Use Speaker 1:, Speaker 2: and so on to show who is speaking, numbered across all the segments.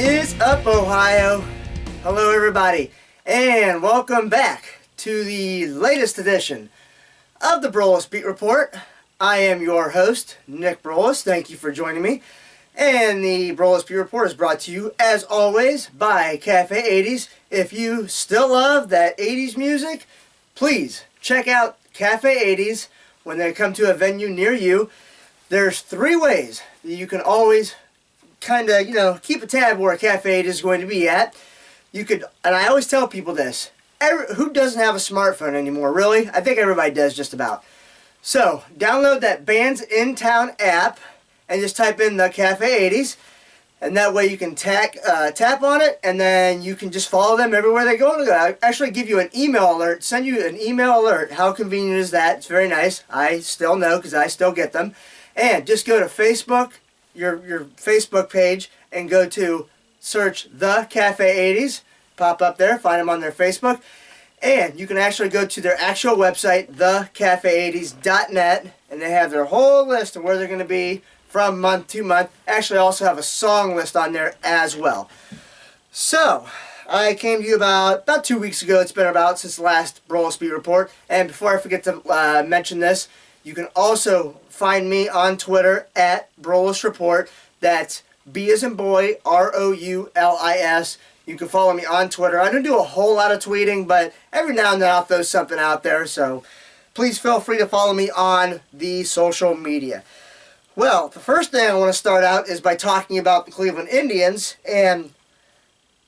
Speaker 1: is up, Ohio? Hello, everybody, and welcome back to the latest edition of the Brolis Beat Report. I am your host, Nick Brolis. Thank you for joining me. And the Brolis Beat Report is brought to you, as always, by Cafe 80s. If you still love that 80s music, please check out Cafe 80s when they come to a venue near you. There's 3 ways that you can always kind of, keep a tab where a Cafe 80s is going to be at. You could, and I always tell people this, who doesn't have a smartphone anymore, really? I think everybody does, just about. So, download that Bands in Town app and just type in the Cafe 80s, and that way you can tap on it, and then you can just follow them everywhere they go. I actually give you an email alert, send you an email alert. How convenient is that? It's very nice. I still know because I still get them. And just go to Facebook, your Facebook page, and go to search the Cafe 80s. Pop up there, find them on their Facebook. And you can actually go to their actual website, thecafe80s.net, and they have their whole list of where they're going to be from month to month. Actually, I also have a song list on there as well. So, I came to you about 2 weeks ago. It's been about since the last Brolis Beat Report. And before I forget to mention this, you can also find me on Twitter at Brolis Report. That's B as in boy, R-O-U-L-I-S. You can follow me on Twitter. I don't do a whole lot of tweeting, but every now and then I'll throw something out there. So please feel free to follow me on the social media. Well, the first thing I want to start out is by talking about the Cleveland Indians. And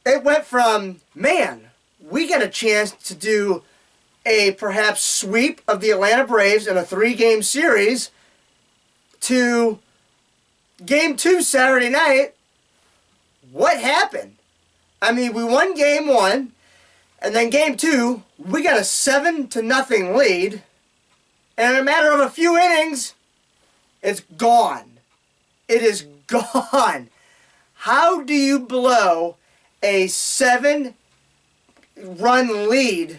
Speaker 1: it went from, man, we got a chance to do a perhaps sweep of the Atlanta Braves in a 3-game series to Game 2 Saturday night. What happened? I mean, we won Game 1, and then Game 2, we got a 7-0 lead, and in a matter of a few innings, it's gone. It is gone. How do you blow a 7-run lead?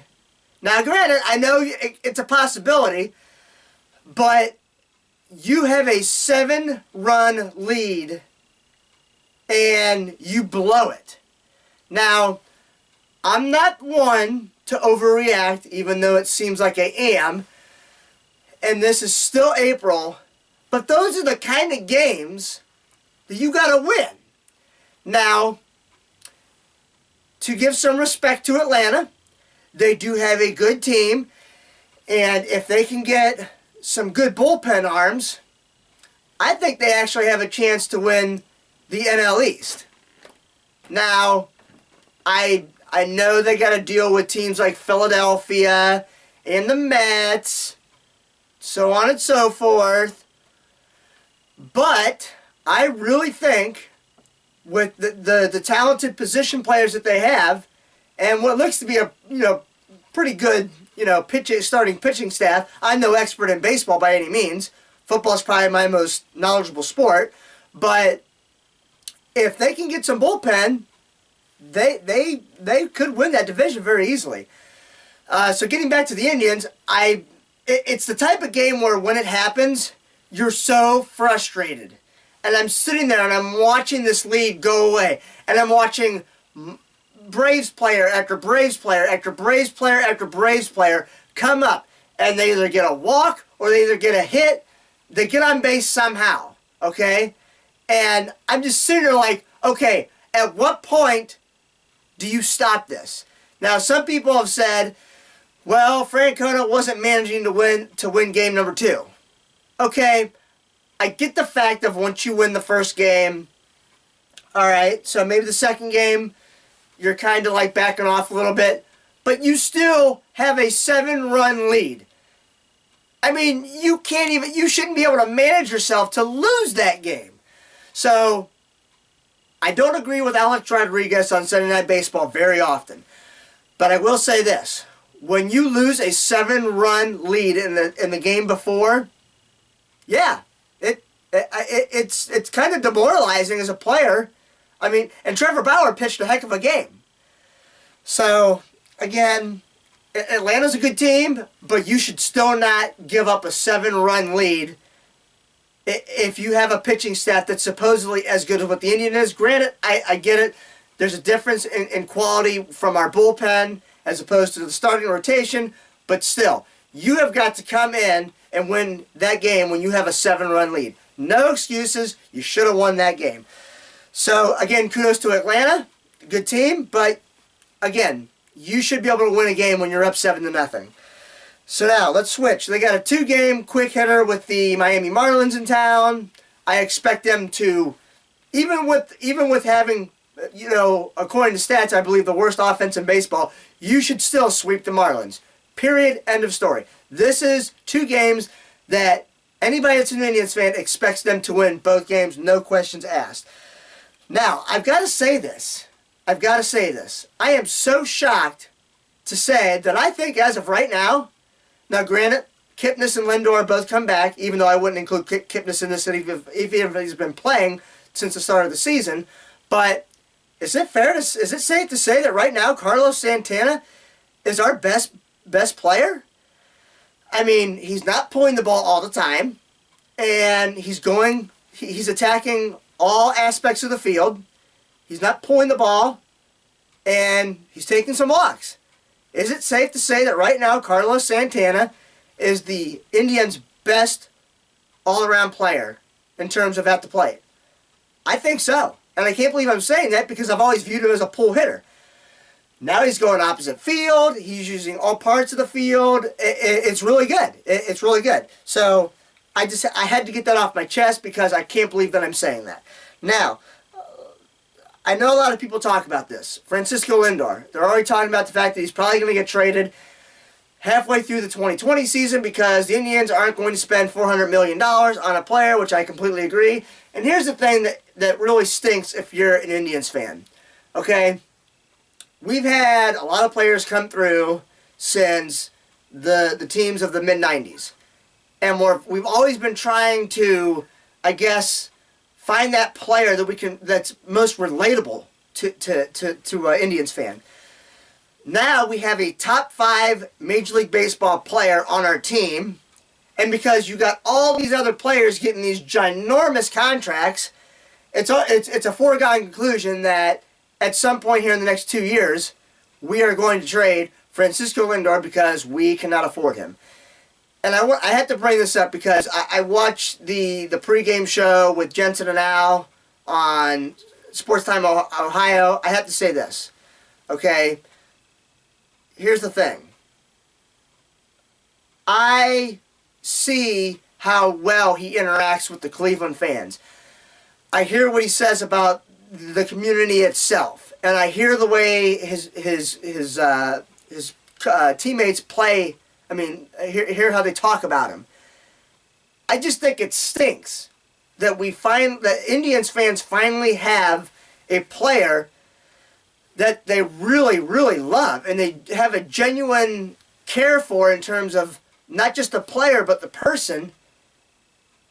Speaker 1: Now, granted, I know it's a possibility, but you have a 7-run lead and you blow it. Now, I'm not one to overreact, even though it seems like I am, and this is still April, but those are the kind of games that you got to win. Now, to give some respect to Atlanta, they do have a good team, and if they can get some good bullpen arms, I think they actually have a chance to win the NL East. Now, I know they got to deal with teams like Philadelphia and the Mets, so on and so forth, but I really think with the talented position players that they have, and what looks to be a pretty good starting pitching staff. I'm no expert in baseball by any means. Football is probably my most knowledgeable sport, but if they can get some bullpen, they could win that division very easily. So getting back to the Indians, it's the type of game where when it happens, you're so frustrated. And I'm sitting there and I'm watching this lead go away, and I'm watching Braves player after Braves player after Braves player after Braves player come up, and they either get a walk or they either get a hit. They get on base somehow, okay? And I'm just sitting there like, okay, at what point do you stop this? Now, some people have said, well, Francona wasn't managing to win game number 2. Okay, I get the fact of once you win the first game, all right, so maybe the second game, you're kind of like backing off a little bit, but you still have a 7-run lead. I mean, you shouldn't be able to manage yourself to lose that game. So, I don't agree with Alex Rodriguez on Sunday Night Baseball very often, but I will say this. When you lose a 7-run lead in the game before, yeah, it's kind of demoralizing as a player. I mean, and Trevor Bauer pitched a heck of a game. So, again, Atlanta's a good team, but you should still not give up a 7-run lead if you have a pitching staff that's supposedly as good as what the Indian is. Granted, I get it. There's a difference in quality from our bullpen as opposed to the starting rotation, but still, you have got to come in and win that game when you have a 7-run lead. No excuses. You should have won that game. So, again, kudos to Atlanta. Good team, but, again, you should be able to win a game when you're up 7-0. So now, let's switch. They got a 2-game quick hitter with the Miami Marlins in town. I expect them to, even with having, according to stats, I believe the worst offense in baseball, you should still sweep the Marlins. Period. End of story. This is 2 games that anybody that's an Indians fan expects them to win both games, no questions asked. Now, I've got to say this. I am so shocked to say that I think as of right now, granted, Kipnis and Lindor both come back, even though I wouldn't include Kipnis in this even if he's been playing since the start of the season. But is it safe to say that right now Carlos Santana is our best player? I mean, he's not pulling the ball all the time, and he's attacking all aspects of the field. He's not pulling the ball, and he's taking some walks. Is it safe to say that right now Carlos Santana is the Indians' best all-around player in terms of at the plate? I think so. And I can't believe I'm saying that because I've always viewed him as a pull hitter. Now he's going opposite field. He's using all parts of the field. It's really good. It's really good. So I had to get that off my chest because I can't believe that I'm saying that. Now, I know a lot of people talk about this. Francisco Lindor. They're already talking about the fact that he's probably going to get traded halfway through the 2020 season because the Indians aren't going to spend $400 million on a player, which I completely agree. And here's the thing that really stinks if you're an Indians fan. Okay? We've had a lot of players come through since the teams of the mid-90s. And we've always been trying to, I guess, find that player that's most relatable to an Indians fan. Now we have a top 5 Major League Baseball player on our team, and because you got all these other players getting these ginormous contracts, it's a foregone conclusion that at some point here in the next 2 years, we are going to trade Francisco Lindor because we cannot afford him. And I had to bring this up because I watched the pregame show with Jensen and Al on Sports Time Ohio. I have to say this, okay? Here's the thing. I see how well he interacts with the Cleveland fans. I hear what he says about the community itself, and I hear the way his teammates play. I mean, hear how they talk about him. I just think it stinks that that Indians fans finally have a player that they really, really love and they have a genuine care for in terms of not just the player but the person.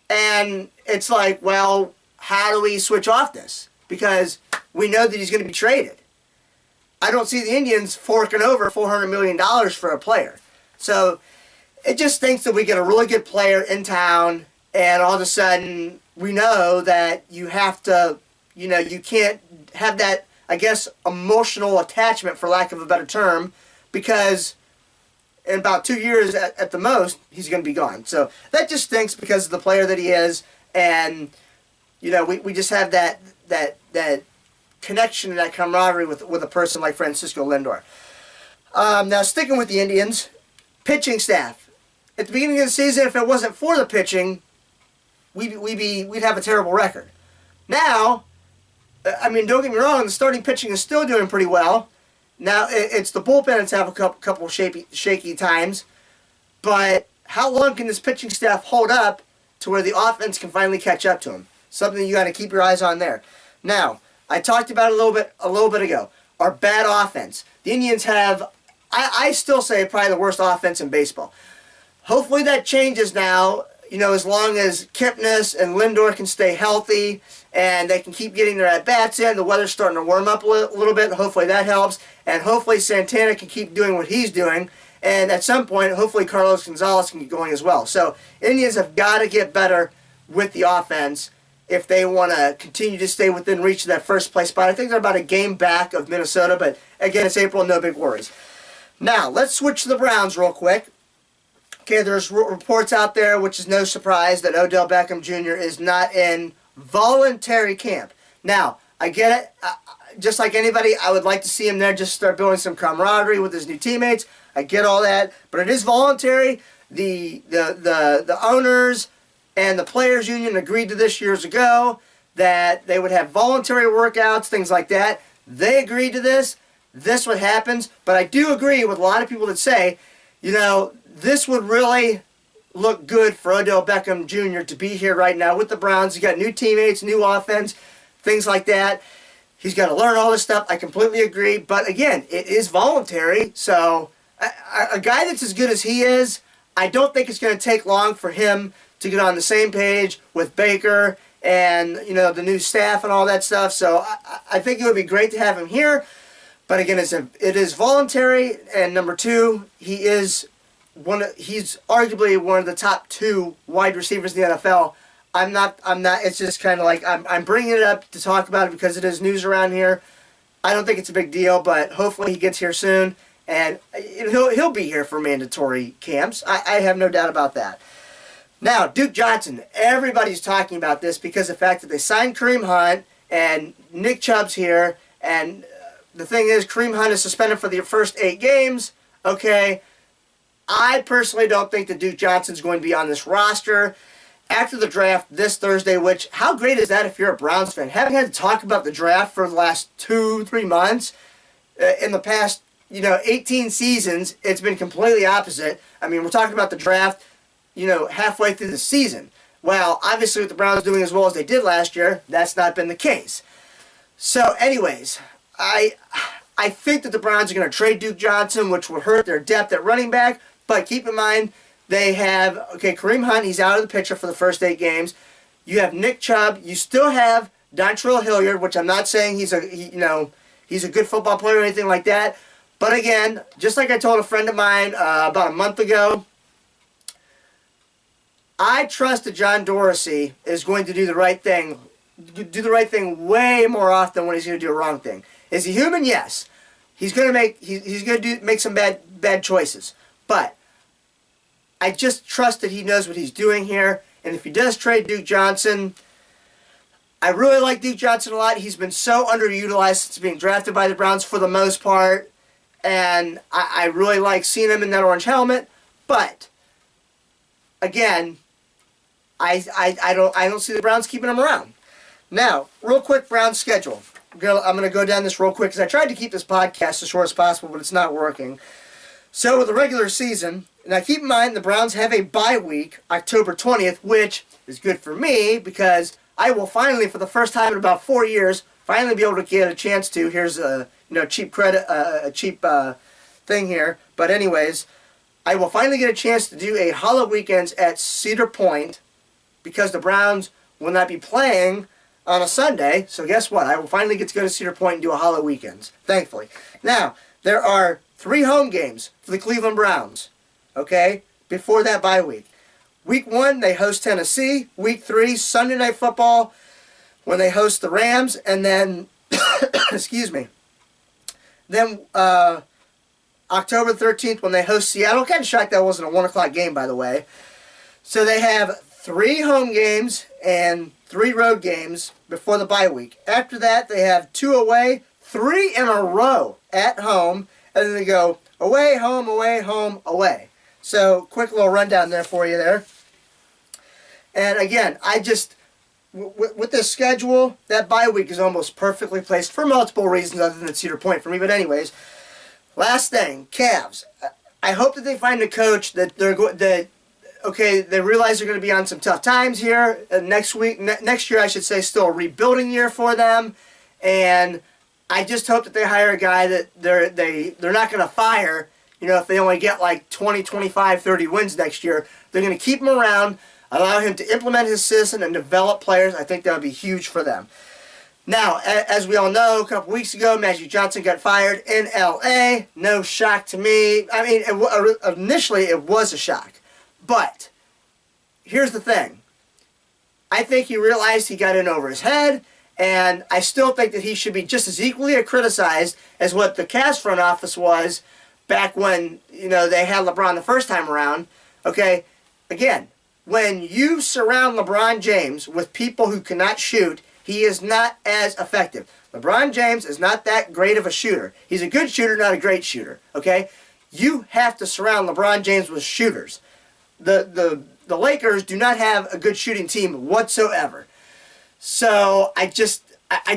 Speaker 1: And it's like, well, how do we switch off this? Because we know that he's going to be traded. I don't see the Indians forking over $400 million for a player. So it just thinks that we get a really good player in town, and all of a sudden we know that you have to, you can't have that, I guess, emotional attachment, for lack of a better term, because in about 2 years at the most, he's going to be gone. So that just stinks because of the player that he is, and, we just have that connection and that camaraderie with a person like Francisco Lindor. Now, sticking with the Indians, pitching staff. At the beginning of the season, if it wasn't for the pitching, we'd have a terrible record. Now, I mean, don't get me wrong, the starting pitching is still doing pretty well. Now, it's the bullpen that's have a couple shaky times, but how long can this pitching staff hold up to where the offense can finally catch up to them? Something you got to keep your eyes on there. Now, I talked about it a little bit ago. Our bad offense. The Indians have, I still say, probably the worst offense in baseball. Hopefully that changes now, as long as Kipnis and Lindor can stay healthy and they can keep getting their at-bats in. The weather's starting to warm up a little bit. Hopefully that helps. And hopefully Santana can keep doing what he's doing. And at some point, hopefully Carlos Gonzalez can get going as well. So Indians have got to get better with the offense if they want to continue to stay within reach of that first place spot. I think they're about a game back of Minnesota, but again, it's April, no big worries. Now, let's switch to the Browns real quick. Okay, there's reports out there, which is no surprise, that Odell Beckham Jr. is not in voluntary camp. Now, I get it. Just like anybody, I would like to see him there just start building some camaraderie with his new teammates. I get all that, but it is voluntary. The owners and the players union agreed to this years ago, that they would have voluntary workouts, things like that. They agreed to this. This what happens. But I do agree with a lot of people that say, this would really look good for Odell Beckham Jr. to be here right now with the Browns. He's got new teammates, new offense, things like that. He's got to learn all this stuff. I completely agree. But again, it is voluntary. So a guy that's as good as he is, I don't think it's going to take long for him to get on the same page with Baker and, the new staff and all that stuff. So I think it would be great to have him here. But again, it is voluntary. And number two, he's arguably one of the top 2 wide receivers in the NFL. I'm not, it's just kind of like, I'm bringing it up to talk about it because it is news around here. I don't think it's a big deal, but hopefully he gets here soon, and he'll be here for mandatory camps. I have no doubt about that. Now, Duke Johnson, everybody's talking about this because of the fact that they signed Kareem Hunt, and Nick Chubb's here, and the thing is, Kareem Hunt is suspended for the first 8 games, okay? I personally don't think that Duke Johnson's going to be on this roster after the draft this Thursday, which, how great is that if you're a Browns fan? Having had to talk about the draft for the last 2-3 months, in the past, 18 seasons, it's been completely opposite. I mean, we're talking about the draft, halfway through the season. Well, obviously with the Browns doing as well as they did last year, that's not been the case. So anyways, I think that the Browns are going to trade Duke Johnson, which would hurt their depth at running back, but keep in mind, they have, Kareem Hunt, he's out of the picture for the first 8 games. You have Nick Chubb. You still have Dontrell Hilliard, which I'm not saying he's a good football player or anything like that. But again, just like I told a friend of mine about a month ago, I trust that John Dorsey is going to do the right thing way more often when he's going to do a wrong thing. Is he human? Yes. He's going to make some bad choices. But I just trust that he knows what he's doing here. And if he does trade Duke Johnson, I really like Duke Johnson a lot. He's been so underutilized since being drafted by the Browns for the most part. And I really like seeing him in that orange helmet. But, again, I don't see the Browns keeping him around. Now, real quick, Browns schedule. I'm going to go down this real quick because I tried to keep this podcast as short as possible, but it's not working. So with the regular season, now keep in mind the Browns have a bye week, October 20th, which is good for me because I will finally, for the first time in about 4 years, finally be able to get a chance to. Here's a cheap thing here. But anyways, I will finally get a chance to do a Hollow Weekends at Cedar Point because the Browns will not be playing on a Sunday. So guess what? I will finally get to go to Cedar Point and do a Hollow Weekends, thankfully. Now, there are 3 home games for the Cleveland Browns, okay, before that bye week. Week 1, they host Tennessee. Week 3, Sunday Night Football, when they host the Rams. And then, excuse me, then October 13th, when they host Seattle. Kind of shocked that wasn't a 1 o'clock game, by the way. So they have 3 home games and 3 road games before the bye week. After that, they have 2 away, 3 in a row at home, and then they go away, home, away. So, quick little rundown there for you there. And again, with this schedule, that bye week is almost perfectly placed for multiple reasons other than Cedar Point for me. But anyways, last thing, Cavs. I hope that they find a coach that they realize they're going to be on some tough times here. Next year, I should say, still a rebuilding year for them. And I just hope that they hire a guy that they're not going to fire, if they only get like 20, 25, 30 wins next year. They're going to keep him around, allow him to implement his system and develop players. I think that would be huge for them. Now, as we all know, a couple weeks ago, Magic Johnson got fired in L.A. No shock to me. I mean, initially it was a shock. But here's the thing. I think he realized he got in over his head, and I still think that he should be just as equally criticized as what the Cavs front office was back when, they had LeBron the first time around. Okay, again, when you surround LeBron James with people who cannot shoot, he is not as effective. LeBron James is not that great of a shooter. He's a good shooter, not a great shooter. Okay, you have to surround LeBron James with shooters. The Lakers do not have a good shooting team whatsoever. So I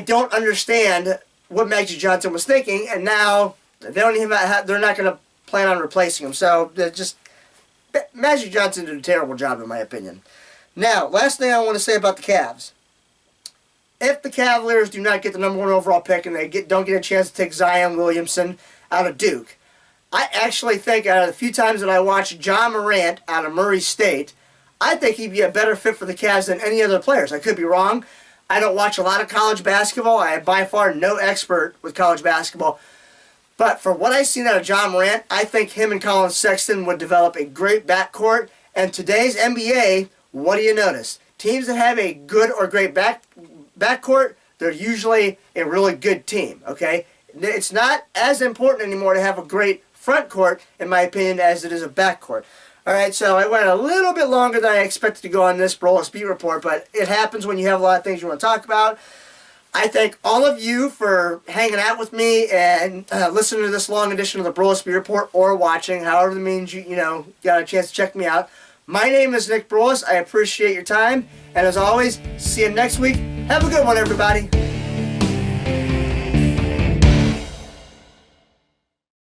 Speaker 1: don't understand what Magic Johnson was thinking, and now they're not going to plan on replacing him. So Magic Johnson did a terrible job, in my opinion. Now, last thing I want to say about the Cavs. If the Cavaliers do not get the number 1 overall pick and they don't get a chance to take Zion Williamson out of Duke, I actually think out of the few times that I watched Ja Morant out of Murray State, I think he'd be a better fit for the Cavs than any other players. I could be wrong. I don't watch a lot of college basketball. I am by far no expert with college basketball. But for what I've seen out of Ja Morant, I think him and Colin Sexton would develop a great backcourt. And today's NBA, what do you notice? Teams that have a good or great backcourt, they're usually a really good team, okay? It's not as important anymore to have a great front court, in my opinion, as it is a backcourt. All right, so I went a little bit longer than I expected to go on this Brolyos Beat Report, but it happens when you have a lot of things you want to talk about. I thank all of you for hanging out with me and listening to this long edition of the Brolyos Beat Report, or watching, however the means you got a chance to check me out. My name is Nick Brolyos. I appreciate your time, and as always, see you next week. Have a good one, everybody.